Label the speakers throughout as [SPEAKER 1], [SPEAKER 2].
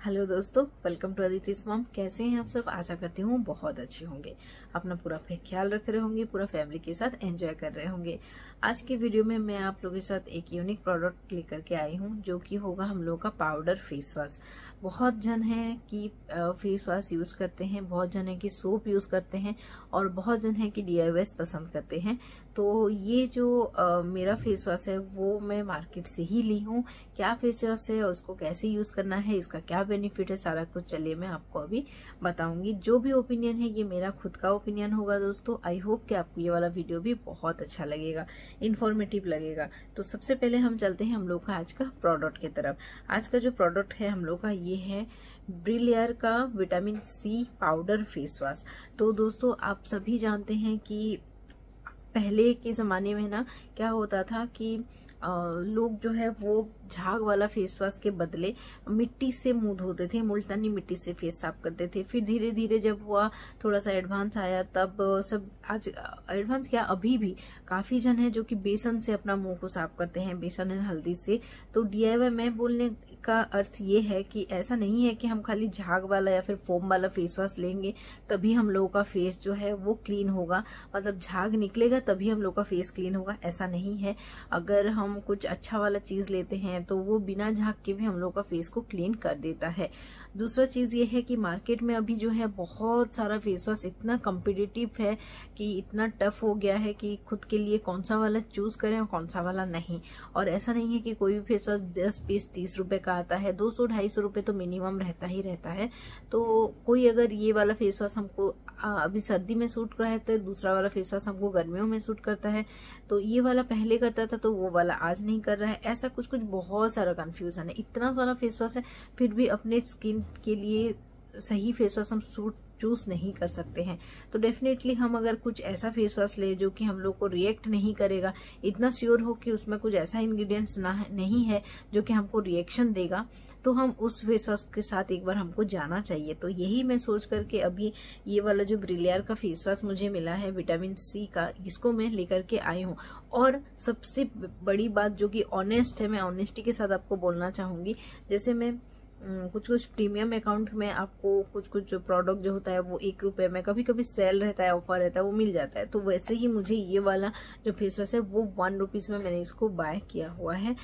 [SPEAKER 1] Hello दोस्तों, welcome to अदिति's mom. कैसे हैं आप सब? आशा करती हूँ बहुत अच्छे होंगे। अपना पूरा ख्याल रख रहे होंगे, पूरा फैमिली के साथ एंजॉय कर रहे होंगे। आज की वीडियो में मैं आप लोगों के साथ एक यूनिक प्रोडक्ट लेकर के आई हूँ, जो कि होगा हम लोग का पाउडर फेस वॉश। बहुत जन है कि फेस वॉश यूज करते हैं, बहुत जन है कि सोप यूज करते हैं और बहुत जन है कि DIY पसंद करते हैं। तो ये जो मेरा फेस वॉश है वो मैं मार्केट से ही ली हूँ। क्या फेस वॉश है, उसको कैसे यूज करना है, इसका क्या बेनिफिट है, सारा कुछ चलिए मैं आपको अभी बताऊंगी। जो भी ओपिनियन है ये मेरा खुद का ओपिनियन होगा दोस्तों। आई होप कि आपको ये वाला वीडियो भी बहुत अच्छा लगेगा, इन्फॉर्मेटिव लगेगा। तो सबसे पहले हम चलते हैं हम लोग का आज का प्रोडक्ट की तरफ। आज का जो प्रोडक्ट है हम लोग का ये है ब्रिलियर का vitamin C powder face wash. तो दोस्तों आप सभी जानते हैं कि पहले के जमाने में ना क्या होता था कि लोग जो है वो झाग वाला फेस वॉश के बदले मिट्टी से मुंह धोते थे, मुल्तानी मिट्टी से फेस साफ करते थे। फिर धीरे धीरे जब हुआ थोड़ा सा एडवांस आया, तब सब आज एडवांस क्या अभी भी काफी जन है जो कि बेसन से अपना मुंह को साफ करते हैं, बेसन एंड हल्दी से। तो DIY में बोलने का अर्थ ये है कि ऐसा नहीं है कि हम खाली झाग वाला या फिर फोम वाला फेस वॉश लेंगे तभी हम लोगों का फेस जो है वो क्लीन होगा, मतलब झाग निकलेगा तभी हम लोग का फेस क्लीन होगा, ऐसा नहीं है। अगर हम कुछ अच्छा वाला चीज लेते हैं तो वो बिना झाग के भी हम लोग का फेस को क्लीन कर देता है। दूसरा चीज ये है कि मार्केट में अभी जो है बहुत सारा फेस वॉश इतना कॉम्पिटिटिव है कि इतना टफ हो गया है कि खुद के लिए कौन सा वाला चूज करें और कौन सा वाला नहीं। और ऐसा नहीं है कि कोई भी फेस वॉश 10 20 30 रुपए का आता है, 200-250 रुपए तो मिनिमम रहता ही रहता है। तो कोई अगर ये वाला फेस वॉश हमको अभी सर्दी में सूट कर रहा है तो दूसरा वाला फेस वॉश हमको गर्मियों में सूट करता है, तो ये वाला पहले करता था तो वो वाला आज नहीं कर रहा है। ऐसा कुछ कुछ बहुत सारा कंफ्यूजन है। इतना सारा फेस वॉश है फिर भी अपने स्किन के लिए सही फेस वॉश हम चूज नहीं कर सकते हैं। तो डेफिनेटली हम अगर कुछ ऐसा फेस वॉश ले जो कि हम लोग को रिएक्ट नहीं करेगा, इतना श्योर हो कि उसमें कुछ ऐसा इंग्रेडिएंट्स नहीं है जो कि हमको रिएक्शन देगा, तो हम उस फेस वॉश के साथ एक बार हमको जाना चाहिए। तो यही मैं सोच करके अभी ये वाला जो ब्रिलियर का फेस वॉश मुझे मिला है विटामिन C का, इसको मैं लेकर के आई हूँ। और सबसे बड़ी बात जो कि ऑनेस्ट है, मैं ऑनेस्टी के साथ आपको बोलना चाहूंगी। जैसे मैं कुछ कुछ प्रीमियम अकाउंट में आपको कुछ कुछ प्रोडक्ट जो होता है वो 1 रुपए में, कभी कभी सेल रहता है, ऑफर रहता है, वो मिल जाता है। तो वैसे ही मुझे ये वाला जो फेस वॉश है वो 1 रुपीज में मैंने इसको बाय किया हुआ है।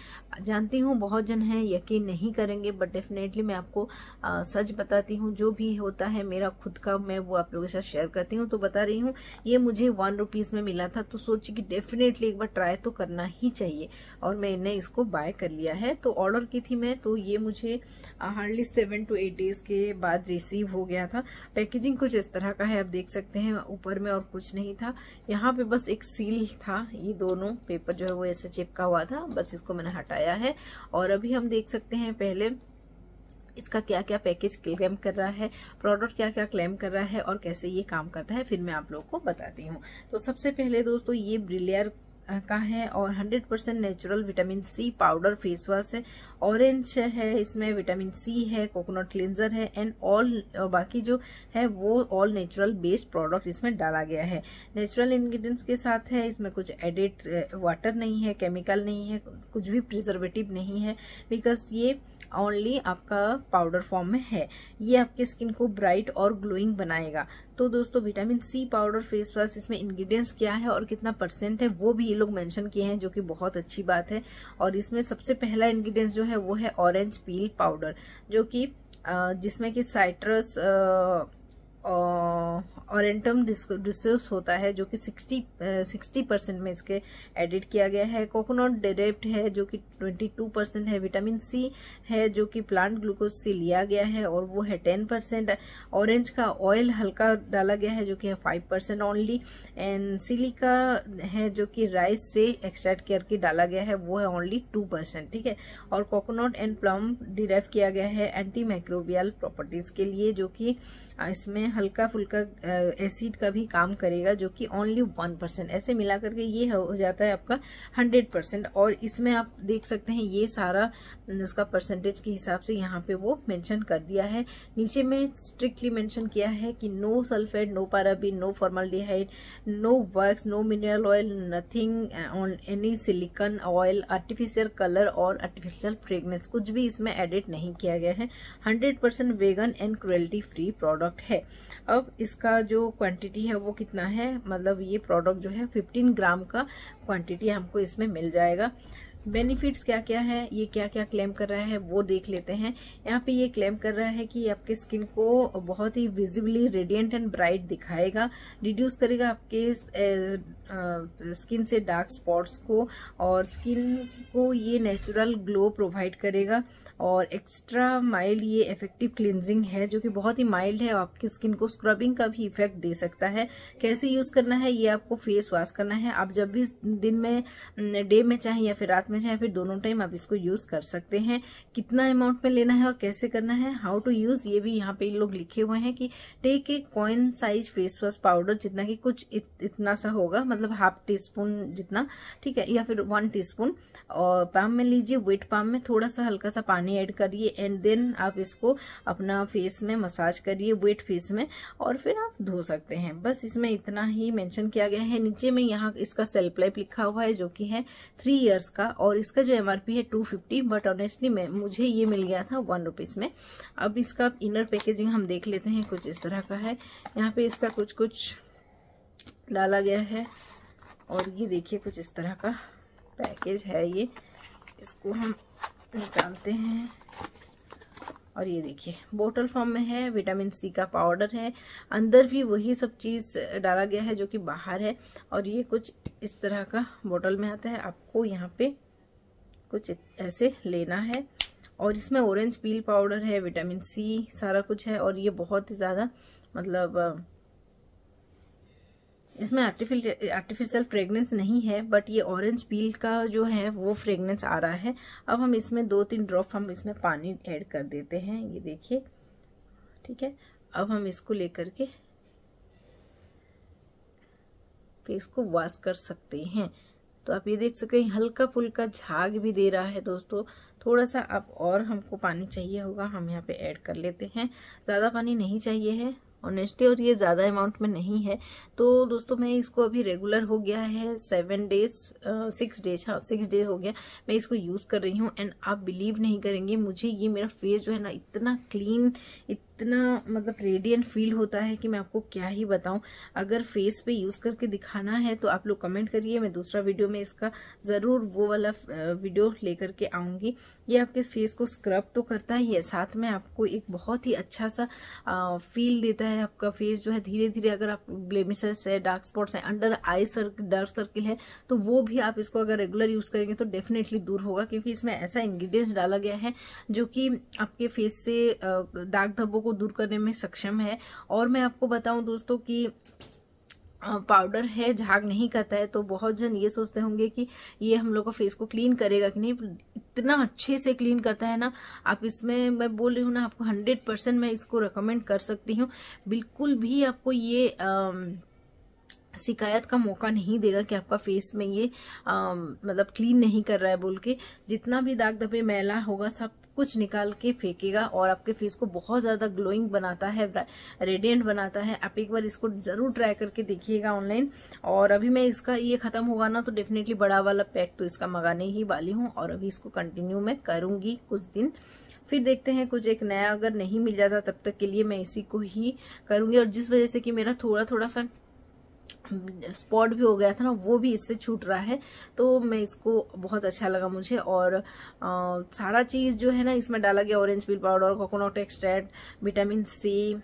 [SPEAKER 1] जानती हूँ बहुत जन है यकीन नहीं करेंगे, बट डेफिनेटली मैं आपको सच बताती हूँ। जो भी होता है मेरा खुद का मैं वो आप लोगों के साथ शेयर करती हूँ। तो बता रही हूँ ये मुझे 1 रुपीज में मिला था, तो सोची कि डेफिनेटली एक बार ट्राई तो करना ही चाहिए और मैंने इसको बाय कर लिया है। तो ऑर्डर की थी मैं, तो ये मुझे हार्डली 7 to 8 डेज के बाद रिसीव हो गया था। पैकेजिंग कुछ इस तरह का है, आप देख सकते हैं। ऊपर में और कुछ नहीं था, यहाँ पे बस एक सील था। ये दोनों पेपर जो है वो ऐसे चिपका हुआ था, बस इसको मैंने हटाया है। और अभी हम देख सकते हैं पहले इसका क्या क्या पैकेज क्लेम कर रहा है, प्रोडक्ट क्या क्या क्लेम कर रहा है और कैसे ये काम करता है, फिर मैं आप लोग को बताती हूँ। तो सबसे पहले दोस्तों ये ब्रिलियर का है और 100% natural vitamin C powder face wash है। ऑरेंज है, इसमें विटामिन C है, कोकोनट क्लींजर है एंड ऑल बाकी जो है वो ऑल नेचुरल बेस्ड प्रोडक्ट इसमें डाला गया है। नेचुरल इंग्रेडिएंट्स के साथ है, इसमें कुछ एडिड वाटर नहीं है, केमिकल नहीं है, कुछ भी प्रिजर्वेटिव नहीं है, बिकॉज ये ओनली आपका पाउडर फॉर्म में है। ये आपके स्किन को ब्राइट और ग्लोइंग बनाएगा। तो दोस्तों vitamin C powder face wash, इसमें इंग्रेडिएंट्स क्या है और कितना % है वो भी ये लोग मेंशन किए हैं, जो कि बहुत अच्छी बात है। और इसमें सबसे पहला इंग्रेडिएंट्स जो है वो है ऑरेंज पील पाउडर, जो कि जिसमें कि साइट्रस ऑरेंटम डिसोस होता है, जो कि 60% में इसके एडिट किया गया है। कोकोनट डिरेप्ट है जो कि 22% है। विटामिन C है जो कि प्लांट ग्लूकोज से लिया गया है और वो है 10%। ऑरेंज का ऑयल हल्का डाला गया है जो कि है 5% ओनली। एंड सिलिका है जो कि राइस से एक्सट्रैक्ट करके डाला गया है, वो है ओनली 2%, ठीक है। और कोकोनट एंड प्लम डिराइव किया गया है एंटी माइक्रोबियल प्रॉपर्टीज के लिए, जो कि इसमें हल्का फुल्का एसिड का भी काम करेगा, जो कि ओनली 1%। ऐसे मिला करके ये हो जाता है आपका 100%। और इसमें आप देख सकते हैं ये सारा उसका परसेंटेज के हिसाब से यहाँ पे वो मेंशन कर दिया है। नीचे में स्ट्रिक्टली मेंशन किया है कि no sulphate, no paraben, no formaldehyde, no wax, no mineral oil, nothing on any silicone oil, artificial colour और आर्टिफिशियल फ्रेग्रेंस, कुछ भी इसमें एडिट नहीं किया गया है। 100% vegan and cruelty free product है। अब इसका जो क्वांटिटी है वो कितना है, मतलब ये प्रोडक्ट जो है 15 ग्राम का क्वांटिटी हमको इसमें मिल जाएगा। बेनिफिट्स क्या क्या है, ये क्या क्या क्लेम कर रहा है वो देख लेते हैं। यहाँ पे ये क्लेम कर रहा है कि आपके स्किन को बहुत ही विजिबली रेडिएंट एंड ब्राइट दिखाएगा, रिड्यूस करेगा आपके स्किन से डार्क स्पॉट्स को, और स्किन को ये नेचुरल ग्लो प्रोवाइड करेगा, और एक्स्ट्रा माइल्ड ये इफेक्टिव क्लिनजिंग है जो कि बहुत ही माइल्ड है, आपकी स्किन को स्क्रबिंग का भी इफेक्ट दे सकता है। कैसे यूज करना है, ये आपको फेस वॉश करना है। आप जब भी दिन में, डे में चाहे या फिर रात में चाहे, फिर दोनों टाइम आप इसको यूज कर सकते हैं। कितना अमाउंट में लेना है और कैसे करना है, हाउ टू यूज, ये भी यहाँ पे लोग लिखे हुए हैं कि take a coin size face wash powder, जितना कि कुछ इतना सा होगा, मतलब हाफ टी स्पून जितना, ठीक है, या फिर 1 टीस्पून, और पाम में लीजिए। वेट पाम में थोड़ा सा हल्का सा पानी ऐड करिए एंड देन आप इसको अपना फेस में मसाज करिए, वेट फेस में, और फिर आप धो सकते हैं। बस इसमें इतना ही मेंशन किया गया है। नीचे में यहाँ इसका सेल्फ लाइफ लिखा हुआ है जो कि है 3 इयर्स का, और इसका जो एमआरपी है 250, बट ऑनेस्टली मुझे ये मिल गया था 1 रुपीज में। अब इसका इनर पैकेजिंग हम देख लेते हैं, कुछ इस तरह का है। यहाँ पे इसका कुछ कुछ डाला गया है, और ये देखिए कुछ इस तरह का पैकेज है ये। इसको हम निकालते हैं, और ये देखिए बोतल फॉर्म में है, विटामिन सी का पाउडर है, अंदर भी वही सब चीज डाला गया है जो कि बाहर है, और ये कुछ इस तरह का बोतल में आता है। आपको यहाँ पे कुछ ऐसे लेना है, और इसमें ऑरेंज पील पाउडर है, विटामिन सी सारा कुछ है, और ये बहुत ही ज्यादा, मतलब इसमें आर्टिफिशियल फ्रेग्रेंस नहीं है, बट ये ऑरेंज पील का जो है वो फ्रेग्रेंस आ रहा है। अब हम इसमें 2-3 ड्रॉप हम इसमें पानी ऐड कर देते हैं, ये देखिए, ठीक है। अब हम इसको लेकर के फेस को वॉश कर सकते हैं। तो आप ये देख सकते हैं हल्का फुल्का झाग भी दे रहा है दोस्तों। थोड़ा सा अब और हमको पानी चाहिए होगा, हम यहाँ पे ऐड कर लेते हैं। ज़्यादा पानी नहीं चाहिए है ऑनेस्टली, और ये ज़्यादा अमाउंट में नहीं है। तो दोस्तों मैं इसको अभी रेगुलर हो गया है 6 डेज हो गया मैं इसको यूज़ कर रही हूँ। एंड आप बिलीव नहीं करेंगे, मुझे ये मेरा फेस जो है ना इतना क्लीन, इतना मतलब रेडिएंट फील होता है कि मैं आपको क्या ही बताऊं। अगर फेस पे यूज करके दिखाना है तो आप लोग कमेंट करिए, मैं दूसरा वीडियो में इसका जरूर वो वाला वीडियो लेकर के आऊंगी। ये आपके फेस को स्क्रब तो करता ही है, साथ में आपको एक बहुत ही अच्छा सा फील देता है। आपका फेस जो है धीरे धीरे, अगर आप ब्लेमिसेस है, डार्क स्पॉट्स है, अंडर आई डार्क सर्किल है, तो वो भी आप इसको अगर रेगुलर यूज करेंगे तो डेफिनेटली दूर होगा, क्योंकि इसमें ऐसा इंग्रेडिएंट्स डाला गया है जो कि आपके फेस से दाग धब्बों को दूर करने में सक्षम है। और मैं आपको बताऊं दोस्तों कि पाउडर है, झाग नहीं करता है, तो बहुत जन ये सोचते होंगे कि ये हम लोग को फेस को क्लीन करेगा कि नहीं। इतना अच्छे से क्लीन करता है ना, आप इसमें, मैं बोल रही हूँ ना आपको 100% मैं इसको रेकमेंड कर सकती हूँ। बिल्कुल भी आपको ये शिकायत का मौका नहीं देगा कि आपका फेस में ये मतलब क्लीन नहीं कर रहा है बोल के। जितना भी दाग धब्बे मैला होगा सब कुछ निकाल के फेंकेगा, और आपके फेस को बहुत ज्यादा ग्लोइंग बनाता है, रेडिएंट बनाता है। आप एक बार इसको जरूर ट्राई करके देखिएगा ऑनलाइन। और अभी मैं इसका ये खत्म होगा ना तो डेफिनेटली बड़ा वाला पैक तो इसका मंगाने ही वाली हूँ, और अभी इसको कंटिन्यू मैं करूंगी कुछ दिन, फिर देखते हैं कुछ एक नया अगर नहीं मिल जाता तब तक के लिए मैं इसी को ही करूंगी। और जिस वजह से कि मेरा थोड़ा सा स्पॉट भी हो गया था ना, वो भी इससे छूट रहा है, तो मैं इसको बहुत अच्छा लगा मुझे। और सारा चीज जो है ना इसमें डाला गया, orange peel powder, coconut extract, vitamin C,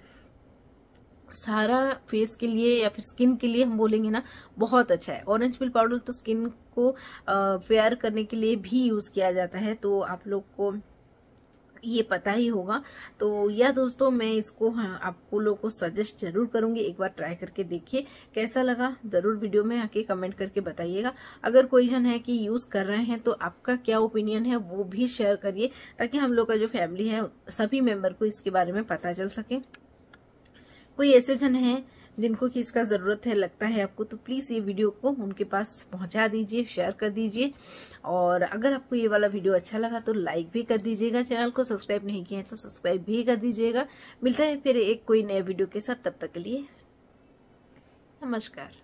[SPEAKER 1] सारा फेस के लिए या फिर स्किन के लिए हम बोलेंगे ना बहुत अच्छा है। ऑरेंज पील पाउडर तो स्किन को फेयर करने के लिए भी यूज किया जाता है, तो आप लोग को ये पता ही होगा। तो या दोस्तों मैं इसको आपको लोगों को सजेस्ट जरूर करूंगी, एक बार ट्राई करके देखिए कैसा लगा, जरूर वीडियो में आके कमेंट करके बताइएगा। अगर कोई जन है कि यूज कर रहे हैं तो आपका क्या ओपिनियन है वो भी शेयर करिए, ताकि हम लोग का जो फैमिली है सभी मेंबर को इसके बारे में पता चल सके। कोई ऐसे जन हैं जिनको कि इसका जरूरत है, लगता है आपको, तो प्लीज ये वीडियो को उनके पास पहुंचा दीजिए, शेयर कर दीजिए। और अगर आपको ये वाला वीडियो अच्छा लगा तो लाइक भी कर दीजिएगा, चैनल को सब्सक्राइब नहीं किया है तो सब्सक्राइब भी कर दीजिएगा। मिलता है फिर एक कोई नए वीडियो के साथ, तब तक के लिए नमस्कार।